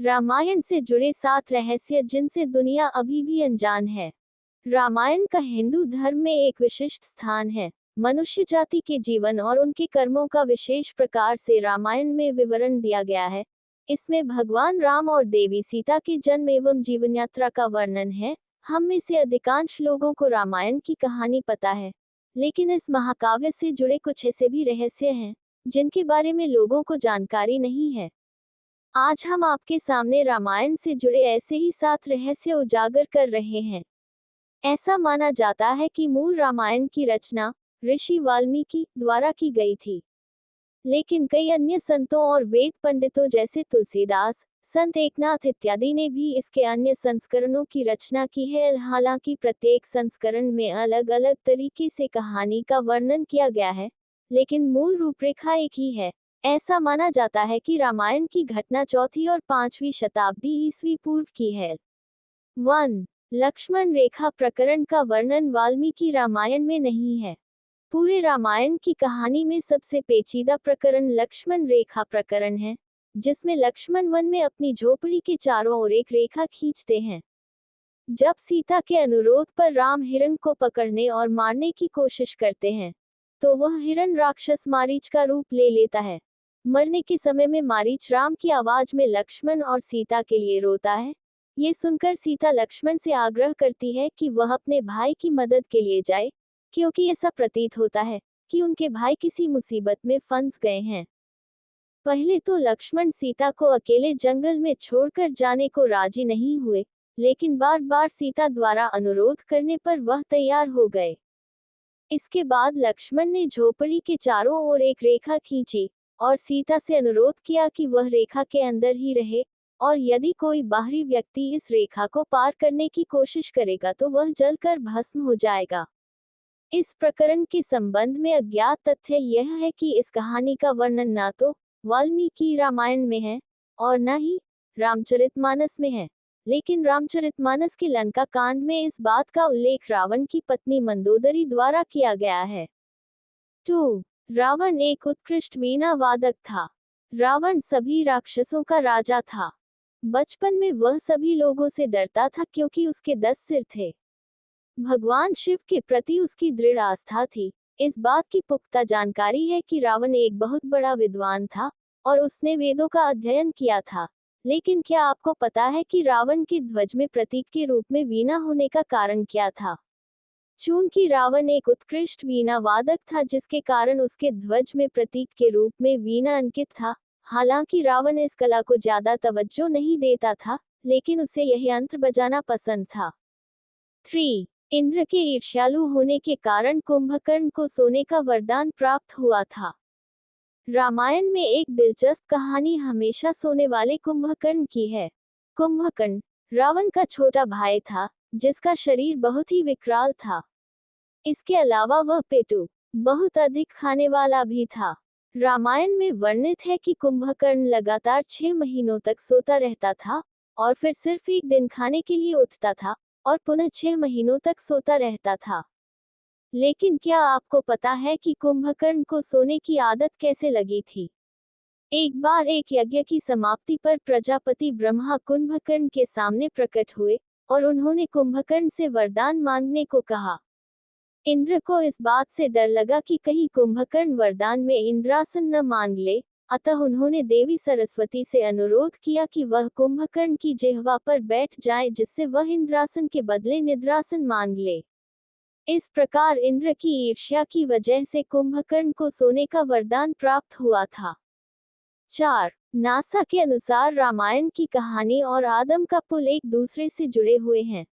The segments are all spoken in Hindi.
रामायण से जुड़े 7 रहस्य जिनसे दुनिया अभी भी अनजान है। रामायण का हिंदू धर्म में एक विशिष्ट स्थान है। मनुष्य जाति के जीवन और उनके कर्मों का विशेष प्रकार से रामायण में विवरण दिया गया है। इसमें भगवान राम और देवी सीता के जन्म एवं जीवन यात्रा का वर्णन है। हम में से अधिकांश लोगों को रामायण की कहानी पता है, लेकिन इस महाकाव्य से जुड़े कुछ ऐसे भी रहस्य हैं जिनके बारे में लोगों को जानकारी नहीं है। आज हम आपके सामने रामायण से जुड़े ऐसे ही 7 रहस्य उजागर कर रहे हैं। ऐसा माना जाता है कि मूल रामायण की रचना ऋषि वाल्मीकि द्वारा की गई थी, लेकिन कई अन्य संतों और वेद पंडितों जैसे तुलसीदास, संत एकनाथ इत्यादि ने भी इसके अन्य संस्करणों की रचना की है। हालांकि प्रत्येक संस्करण में अलग अलग तरीके से कहानी का वर्णन किया गया है, लेकिन मूल रूपरेखा एक ही है। ऐसा माना जाता है कि रामायण की घटना 4वीं और 5वीं शताब्दी ईस्वी पूर्व की है। 1. लक्ष्मण रेखा प्रकरण का वर्णन वाल्मीकि रामायण में नहीं है। पूरे रामायण की कहानी में सबसे पेचीदा प्रकरण लक्ष्मण रेखा प्रकरण है, जिसमें लक्ष्मण वन में अपनी झोपड़ी के चारों ओर एक रेखा खींचते हैं। जब सीता के अनुरोध पर राम हिरण को पकड़ने और मारने की कोशिश करते हैं, तो वह हिरण राक्षस मारीच का रूप ले लेता है। मरने के समय में मारीच राम की आवाज में लक्ष्मण और सीता के लिए रोता है। ये सुनकर सीता लक्ष्मण से आग्रह करती है कि वह अपने भाई की मदद के लिए जाए, क्योंकि ऐसा प्रतीत होता है कि उनके भाई किसी मुसीबत में फंस गए हैं। पहले तो लक्ष्मण सीता को अकेले जंगल में छोड़कर जाने को राजी नहीं हुए, लेकिन बार बार सीता द्वारा अनुरोध करने पर वह तैयार हो गए। इसके बाद लक्ष्मण ने झोपड़ी के चारों ओर एक रेखा खींची और सीता से अनुरोध किया कि वह रेखा के अंदर ही रहे, और यदि कोई बाहरी व्यक्ति इस रेखा को पार करने की कोशिश करेगा तो वह जलकर भस्म हो जाएगा। इस प्रकरण के संबंध में अज्ञात तथ्य यह है कि इस कहानी का वर्णन ना तो वाल्मीकि रामायण में है और न ही रामचरितमानस में है, लेकिन रामचरितमानस के लंका कांड में इस बात का उल्लेख रावण की पत्नी मंदोदरी द्वारा किया गया है। 2. रावण एक उत्कृष्ट वीणा वादक था। रावण सभी राक्षसों का राजा था। बचपन में वह सभी लोगों से डरता था क्योंकि उसके 10 सिर थे। भगवान शिव के प्रति उसकी दृढ़ आस्था थी। इस बात की पुख्ता जानकारी है कि रावण एक बहुत बड़ा विद्वान था और उसने वेदों का अध्ययन किया था। लेकिन क्या आपको पता है कि रावण के ध्वज में प्रतीक के रूप में वीणा होने का कारण क्या था? चूंकि रावण एक उत्कृष्ट वीणा वादक था, जिसके कारण उसके ध्वज में प्रतीक के रूप में वीणा अंकित था। हालांकि रावण इस कला को ज्यादा तवज्जो नहीं देता था, लेकिन उसे यही यंत्र बजाना पसंद था। 3. इंद्र के ईर्ष्यालु होने के कारण कुंभकर्ण को सोने का वरदान प्राप्त हुआ था। रामायण में एक दिलचस्प कहानी हमेशा सोने वाले कुंभकर्ण की है। कुंभकर्ण रावण का छोटा भाई था, जिसका शरीर बहुत ही विकराल था। इसके अलावा वह पेटू बहुत अधिक खाने वाला भी था। रामायण में वर्णित है कि कुंभकर्ण लगातार 6 महीनों तक सोता रहता था और फिर सिर्फ एक दिन खाने के लिए उठता था और पुनः 6 महीनों तक सोता रहता था। लेकिन क्या आपको पता है कि कुंभकर्ण को सोने की आदत कैसे लगी थी? एक बार एक यज्ञ की समाप्ति पर प्रजापति ब्रह्मा कुंभकर्ण के सामने प्रकट हुए और उन्होंने कुंभकर्ण से वरदान मांगने को कहा। इंद्र को इस बात से डर लगा कि कहीं कुंभकर्ण वरदान में इंद्रासन न मांग ले, अतः उन्होंने देवी सरस्वती से अनुरोध किया कि वह कुंभकर्ण की जिह्वा पर बैठ जाए, जिससे वह इंद्रासन के बदले निद्रासन मांग ले। इस प्रकार इंद्र की ईर्ष्या की वजह से कुंभकर्ण को सोने का वरदान प्राप्त हुआ था। 4. नासा के अनुसार रामायण की कहानी और आदम का पुल एक दूसरे से जुड़े हुए हैं।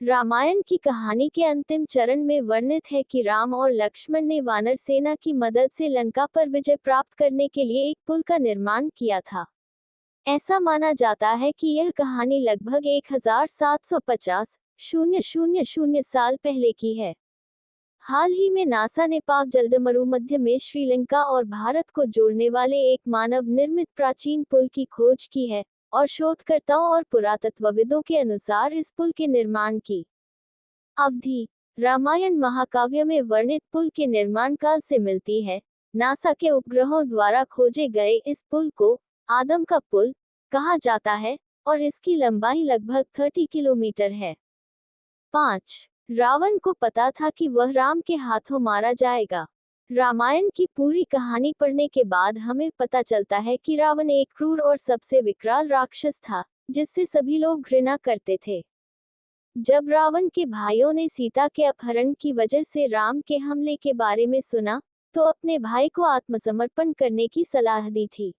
रामायण की कहानी के अंतिम चरण में वर्णित है कि राम और लक्ष्मण ने वानर सेना की मदद से लंका पर विजय प्राप्त करने के लिए एक पुल का निर्माण किया था। ऐसा माना जाता है कि यह कहानी लगभग 1750 साल पहले की है। हाल ही में नासा ने पाक जलदमरुमध्य में श्रीलंका और भारत को जोड़ने वाले एक मानव निर्मित प्राचीन पुल की खोज की है, और शोधकर्ताओं और पुरातत्वविदों के अनुसार इस पुल के निर्माण की अवधि रामायण महाकाव्य में वर्णित पुल के निर्माण काल से मिलती है। नासा के उपग्रहों द्वारा खोजे गए इस पुल को आदम का पुल कहा जाता है और इसकी लंबाई लगभग 30 किलोमीटर है। 5. रावण को पता था कि वह राम के हाथों मारा जाएगा। रामायण की पूरी कहानी पढ़ने के बाद हमें पता चलता है कि रावण एक क्रूर और सबसे विकराल राक्षस था, जिससे सभी लोग घृणा करते थे। जब रावण के भाइयों ने सीता के अपहरण की वजह से राम के हमले के बारे में सुना, तो अपने भाई को आत्मसमर्पण करने की सलाह दी थी।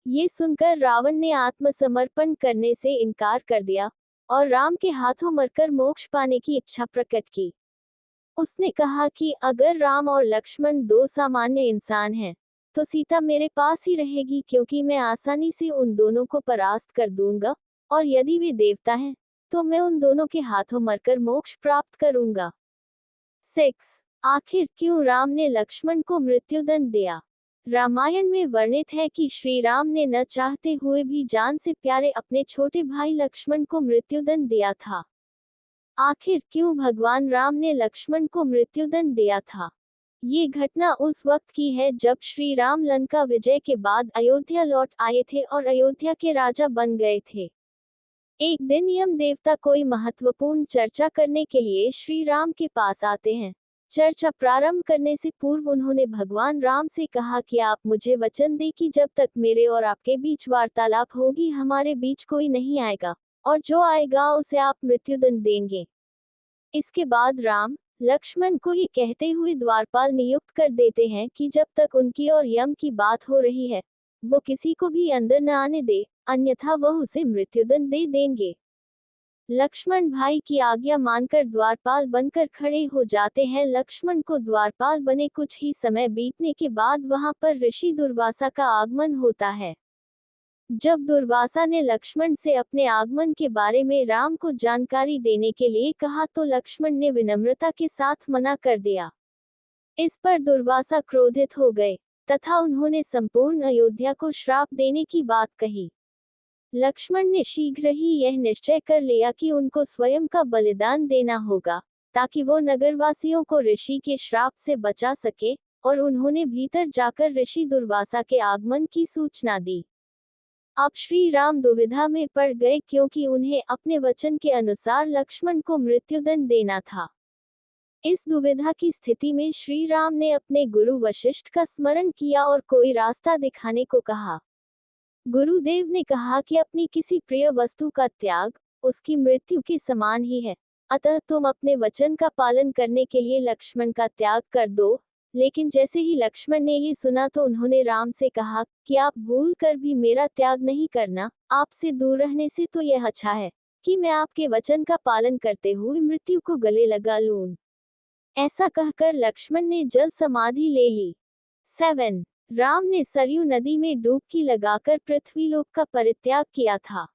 ये सुनकर रावण ने आत्मसमर्पण करने से इनकार कर दिया और राम के हाथों मरकर मोक्ष पाने की इच्छा प्रकट की। उसने कहा कि अगर राम और लक्ष्मण दो सामान्य इंसान हैं, तो सीता मेरे पास ही रहेगी, क्योंकि मैं आसानी से उन दोनों को परास्त कर दूंगा, और यदि वे देवता हैं, तो मैं उन दोनों के हाथों मरकर मोक्ष प्राप्त करूंगा। 6. आखिर क्यों राम ने लक्ष्मण को मृत्युदंड दिया? रामायण में वर्णित है कि श्री राम ने न चाहते हुए भी जान से प्यारे अपने छोटे भाई लक्ष्मण को मृत्युदंड दिया था। आखिर क्यों भगवान राम ने लक्ष्मण को मृत्युदंड दिया था? ये घटना उस वक्त की है जब श्री राम लंका विजय के बाद अयोध्या लौट आए थे और अयोध्या के राजा बन गए थे। एक दिन यम देवता कोई महत्वपूर्ण चर्चा करने के लिए श्री राम के पास आते हैं। चर्चा प्रारंभ करने से पूर्व उन्होंने भगवान राम से कहा कि आप मुझे वचन दें कि जब तक मेरे और आपके बीच वार्तालाप होगी, हमारे बीच कोई नहीं आएगा, और जो आएगा उसे आप मृत्युदंड देंगे। इसके बाद राम लक्ष्मण को ये कहते हुए द्वारपाल नियुक्त कर देते हैं कि जब तक उनकी और यम की बात हो रही है, वो किसी को भी अंदर न आने दे, अन्यथा वह उसे मृत्युदंड दे देंगे। लक्ष्मण भाई की आज्ञा मानकर द्वारपाल बनकर खड़े हो जाते हैं। लक्ष्मण को द्वारपाल बने कुछ ही समय बीतने के बाद वहां पर ऋषि दुर्वासा का आगमन होता है। जब दुर्वासा ने लक्ष्मण से अपने आगमन के बारे में राम को जानकारी देने के लिए कहा, तो लक्ष्मण ने विनम्रता के साथ मना कर दिया। इस पर दुर्वासा क्रोधित हो गए तथा उन्होंने संपूर्ण अयोध्या को श्राप देने की बात कही। लक्ष्मण ने शीघ्र ही यह निश्चय कर लिया कि उनको स्वयं का बलिदान देना होगा, ताकि वो नगरवासियों को ऋषि के श्राप से बचा सके, और उन्होंने भीतर जाकर ऋषि दुर्वासा के आगमन की सूचना दी। अब श्री राम दुविधा में पड़ गए, क्योंकि उन्हें अपने वचन के अनुसार लक्ष्मण को मृत्युदंड देना था। इस दुविधा की स्थिति में श्री राम ने अपने गुरु वशिष्ठ का स्मरण किया और कोई रास्ता दिखाने को कहा। गुरुदेव ने कहा कि अपनी किसी प्रिय वस्तु का त्याग उसकी मृत्यु के समान ही है, अतः तुम अपने वचन का पालन करने के लिए लक्ष्मण का त्याग कर दो। लेकिन जैसे ही लक्ष्मण ने ये सुना, तो उन्होंने राम से कहा कि आप भूल कर भी मेरा त्याग नहीं करना, आपसे दूर रहने से तो यह अच्छा है कि मैं आपके वचन का पालन करते हुए मृत्यु को गले लगा लूं। ऐसा कहकर लक्ष्मण ने जल समाधि ले ली। 7. राम ने सरयू नदी में डुबकी लगाकर पृथ्वीलोक का परित्याग किया था।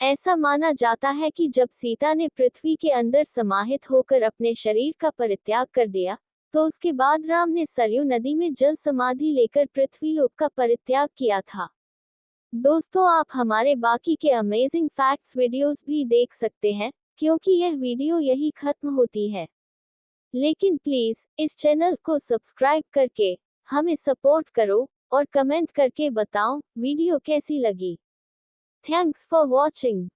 ऐसा माना जाता है कि जब सीता ने पृथ्वी के अंदर समाहित होकर अपने शरीर का परित्याग कर दिया, तो उसके बाद राम ने सरयू नदी में जल समाधि लेकर पृथ्वीलोक का परित्याग किया था। दोस्तों, आप हमारे बाकी के अमेजिंग फैक्ट्स वीडियोस भी देख सकते हैं, क्योंकि यह वीडियो यही खत्म होती है। लेकिन प्लीज इस चैनल को सब्सक्राइब करके हमें सपोर्ट करो और कमेंट करके बताओ वीडियो कैसी लगी। Thanks for watching.